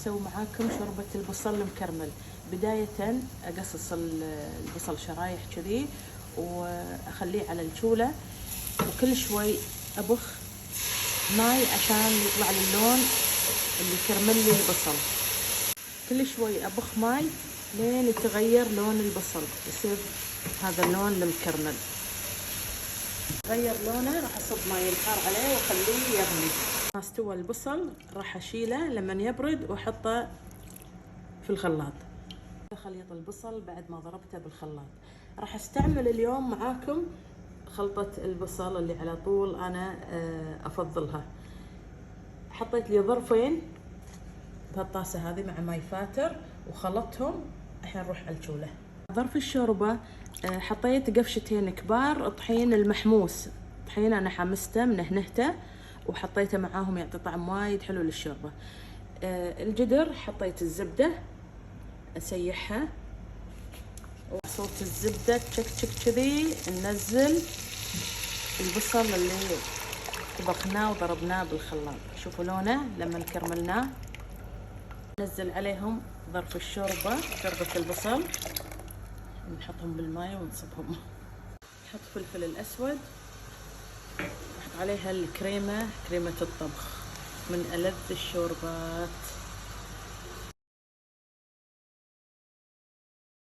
أسوي معاكم شوربة البصل المكرمل. بداية أقصص البصل شرايح كذي وأخليه على الشولة، وكل شوي أبخ ماي عشان يطلع لي اللون اللي يكرمل لي البصل. كل شوي أبخ ماي لين يتغير لون البصل، يصير هذا اللون المكرمل. غير لونه راح أصب ماي الحار عليه وأخليه يغلي. ما استوى البصل راح أشيله لما يبرد وأحطه في الخلاط. خليط البصل بعد ما ضربته بالخلاط. راح استعمل اليوم معاكم خلطة البصل اللي على طول أنا أفضلها. حطيت لي ظرفين بهالطاسة هذه مع ماي فاتر وخلطتهم. الحين نروح على الشولة. ظرف الشوربة حطيت قفشتين كبار طحين المحموس. طحين أنا حمسته منهنهته وحطيته معاهم، يعطي طعم وايد حلو للشوربة. الجدر حطيت الزبدة أسيحها، وصوت الزبدة تشك تشك كذي ننزل البصل اللي طبخناه وضربناه بالخلاط. شوفوا لونه لما كرملناه. ننزل عليهم ظرف الشوربة، شوربة البصل، نحطهم بالماء ونصبهم. نحط فلفل الأسود، نحط عليها الكريمة، كريمة الطبخ من ألذ الشوربات.